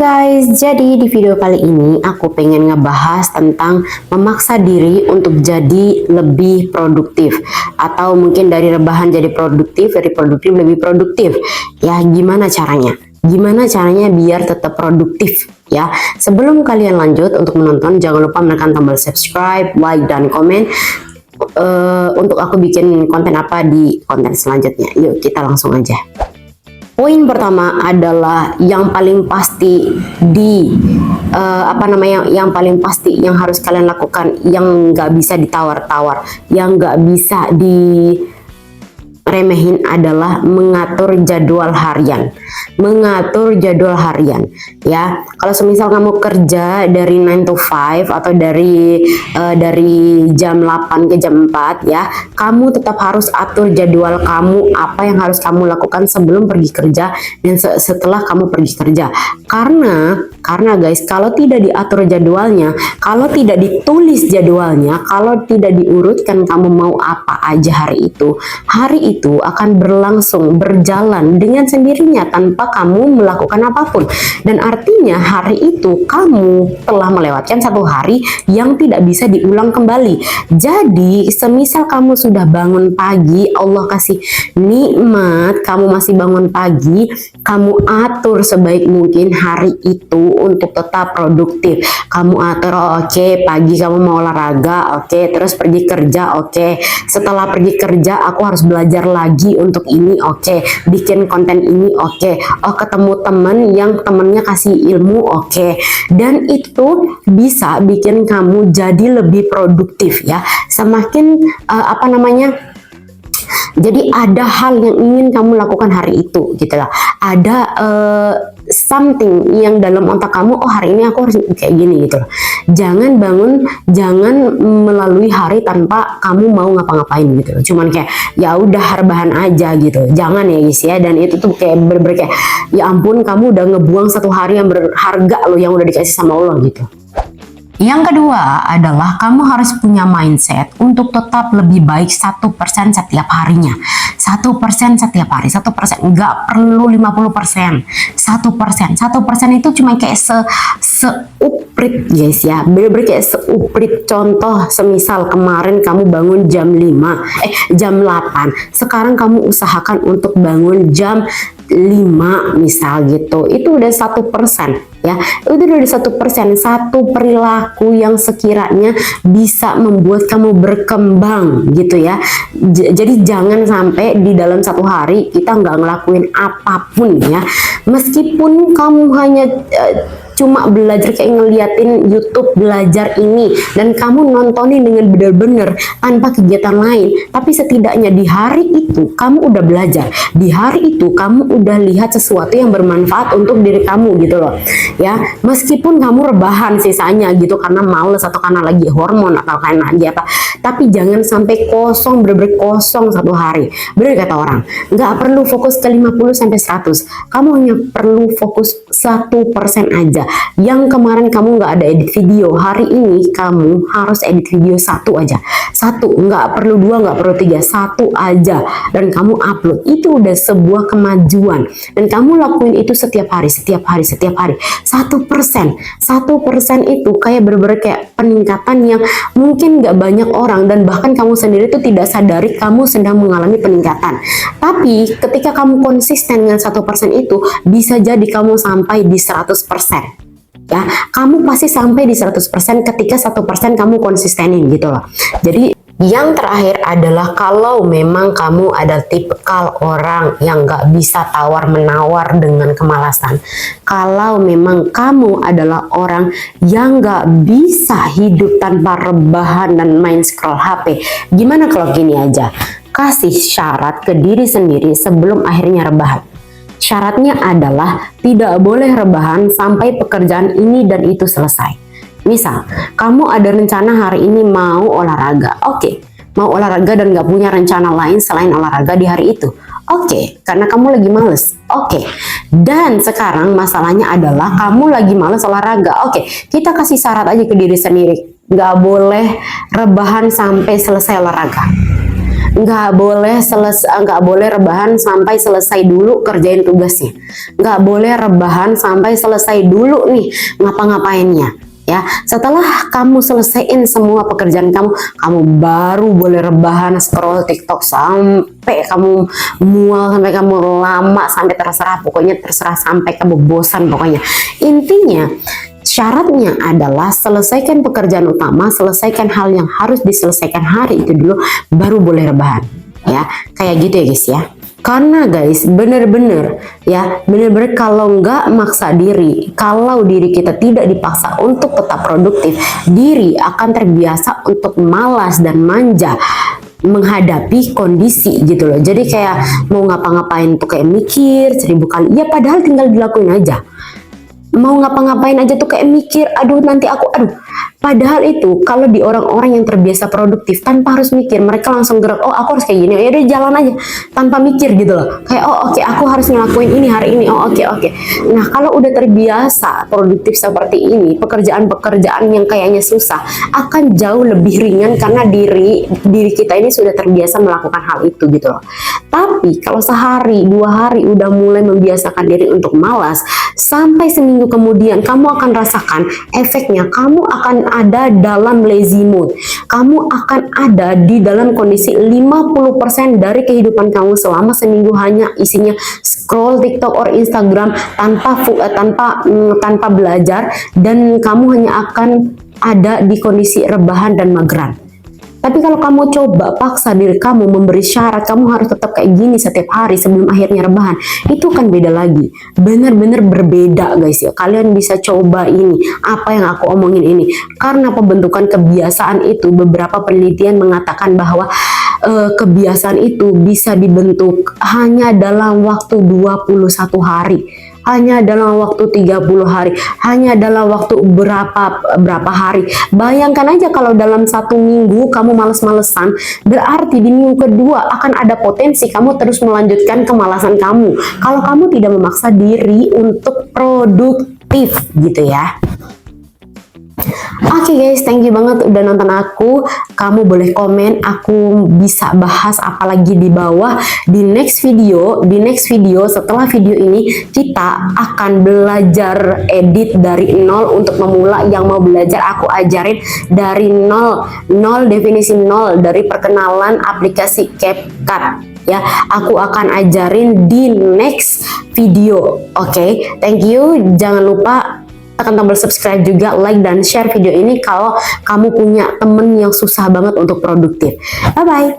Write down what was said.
guys, jadi di video kali ini aku pengen ngebahas tentang memaksa diri untuk jadi lebih produktif, atau mungkin dari rebahan jadi produktif, dari produktif lebih produktif. Ya, gimana caranya? Gimana caranya biar tetap produktif ya? Sebelum kalian lanjut untuk menonton, jangan lupa menekan tombol subscribe, like, dan komen untuk aku bikin konten apa di konten selanjutnya. Yuk kita langsung aja. Poin pertama adalah yang paling pasti yang paling pasti yang harus kalian lakukan, yang nggak bisa ditawar-tawar, yang nggak bisa diremehin adalah mengatur jadwal harian. Mengatur jadwal harian ya. Kalau semisal kamu kerja dari 9 to 5 atau dari jam 8 ke jam 4 ya, kamu tetap harus atur jadwal kamu, apa yang harus kamu lakukan sebelum pergi kerja dan setelah kamu pergi kerja. Karena guys, kalau tidak diatur jadwalnya, kalau tidak ditulis jadwalnya, kalau tidak diurutkan kamu mau apa aja hari itu akan berjalan dengan sendirinya tanpa kamu melakukan apapun. Dan artinya hari itu kamu telah melewatkan satu hari yang tidak bisa diulang kembali. Jadi semisal kamu sudah bangun pagi, Allah kasih nikmat, kamu masih bangun pagi, kamu atur sebaik mungkin hari itu untuk tetap produktif. Kamu atur, oke, pagi kamu mau olahraga, oke, terus pergi kerja, oke, setelah pergi kerja aku harus belajar lagi untuk ini, oke, bikin konten ini, oke, oh ketemu temen yang temennya kasih ilmu, oke, dan itu bisa bikin kamu jadi lebih produktif ya. Semakin jadi ada hal yang ingin kamu lakukan hari itu gitu lah. Ada something yang dalam otak kamu, oh hari ini aku harus kayak gini gitu loh. Jangan melalui hari tanpa kamu mau ngapa-ngapain gitu loh. Cuman kayak ya udah rebahan aja gitu. Jangan ya guys ya. Dan itu tuh kayak kayak ya ampun, kamu udah ngebuang satu hari yang berharga loh, yang udah dikasih sama Allah gitu. Yang kedua adalah kamu harus punya mindset untuk tetap lebih baik 1% setiap harinya. 1% setiap hari, 1%, nggak perlu 50%. 1% itu cuma kayak seuprit guys ya, bener-bener kayak seuprit. Contoh, semisal kemarin kamu bangun jam 8, sekarang kamu usahakan untuk bangun jam 5 misal gitu. Itu udah 1% ya, itu udah 1%, satu perilaku yang sekiranya bisa membuat kamu berkembang gitu ya. Jadi jangan sampai di dalam satu hari kita nggak ngelakuin apapun ya, meskipun kamu hanya cuma belajar kayak ngeliatin YouTube, belajar ini dan kamu nontonin dengan benar-benar tanpa kegiatan lain, tapi setidaknya di hari itu kamu udah belajar, di hari itu kamu udah lihat sesuatu yang bermanfaat untuk diri kamu gitu loh ya. Meskipun kamu rebahan sisanya gitu karena males atau karena lagi hormon atau karena lagi apa, tapi jangan sampai kosong, bener-bener kosong satu hari. Bener kata orang, nggak perlu fokus ke 50 sampai 100, kamu hanya perlu fokus 1% aja. Yang kemarin kamu nggak ada edit video, hari ini kamu harus edit video satu aja. Satu, nggak perlu 2, nggak perlu 3, satu aja, dan kamu upload. Itu udah sebuah kemajuan, dan kamu lakuin itu setiap hari. 1% itu kayak bener-bener kayak peningkatan yang mungkin nggak banyak orang, dan bahkan kamu sendiri tuh tidak sadari kamu sedang mengalami peningkatan. Tapi ketika kamu konsisten dengan 1% itu, bisa jadi kamu sampai di 100%. Ya, kamu pasti sampai di 100% ketika 1% kamu konsistenin gitu loh. Jadi yang terakhir adalah kalau memang kamu ada tipikal orang yang gak bisa tawar-menawar dengan kemalasan, kalau memang kamu adalah orang yang gak bisa hidup tanpa rebahan dan main scroll HP, gimana kalau gini aja, kasih syarat ke diri sendiri sebelum akhirnya rebahan. Syaratnya adalah tidak boleh rebahan sampai pekerjaan ini dan itu selesai. Misal, kamu ada rencana hari ini mau olahraga. Oke, mau olahraga dan gak punya rencana lain selain olahraga di hari itu. Oke, karena kamu lagi males. Oke, dan sekarang masalahnya adalah kamu lagi males olahraga. Oke, kita kasih syarat aja ke diri sendiri. Gak boleh rebahan sampai selesai olahraga. nggak boleh rebahan sampai selesai dulu kerjain tugasnya, nggak boleh rebahan sampai selesai dulu nih ngapa-ngapainnya. Ya, setelah kamu selesaiin semua pekerjaan kamu, kamu baru boleh rebahan scroll TikTok sampai kamu mual, sampai kamu lama, sampai terserah, pokoknya terserah sampai kamu bosan pokoknya. Intinya syaratnya adalah selesaikan pekerjaan utama, selesaikan hal yang harus diselesaikan hari itu dulu, baru boleh rebahan. Ya, kayak gitu ya guys ya. Karena guys, bener-bener kalau nggak maksa diri, kalau diri kita tidak dipaksa untuk tetap produktif, diri akan terbiasa untuk malas dan manja menghadapi kondisi gitu loh. Jadi kayak mau ngapa-ngapain tuh kayak mikir 1000 kali, ya padahal tinggal dilakuin aja. Mau ngapa-ngapain aja tuh kayak mikir, aduh nanti aku, padahal itu kalau di orang-orang yang terbiasa produktif tanpa harus mikir, mereka langsung gerak, oh aku harus kayak gini, ya udah jalan aja tanpa mikir gitu loh, kayak oh oke, aku harus ngelakuin ini hari ini, oh oke. Nah kalau udah terbiasa produktif seperti ini, pekerjaan-pekerjaan yang kayaknya susah akan jauh lebih ringan karena diri kita ini sudah terbiasa melakukan hal itu gitu loh. Tapi kalau sehari 2 hari udah mulai membiasakan diri untuk malas, sampai seminggu kemudian kamu akan rasakan efeknya. Kamu akan ada dalam lazy mood, kamu akan ada di dalam kondisi 50% dari kehidupan kamu selama seminggu hanya isinya scroll TikTok or Instagram tanpa belajar, dan kamu hanya akan ada di kondisi rebahan dan mageran. Tapi kalau kamu coba paksa diri kamu, memberi syarat kamu harus tetap kayak gini setiap hari sebelum akhirnya rebahan, itu kan beda lagi, benar-benar berbeda guys ya. Kalian bisa coba ini, apa yang aku omongin ini, karena pembentukan kebiasaan itu, beberapa penelitian mengatakan bahwa kebiasaan itu bisa dibentuk hanya dalam waktu 21 hari, hanya dalam waktu 30 hari, hanya dalam waktu berapa hari. Bayangkan aja kalau dalam 1 minggu kamu males-malesan, berarti di minggu kedua akan ada potensi kamu terus melanjutkan kemalasan kamu kalau kamu tidak memaksa diri untuk produktif gitu ya. Oke guys, thank you banget udah nonton aku. Kamu boleh komen, aku bisa bahas apalagi di bawah di next video. Setelah video ini kita akan belajar edit dari nol. Untuk memula yang mau belajar, aku ajarin dari nol definisi nol, dari perkenalan aplikasi CapCut ya. Aku akan ajarin di next video. Oke, thank you. Jangan lupa tekan tombol subscribe juga, like dan share video ini kalau kamu punya temen yang susah banget untuk produktif. Bye bye.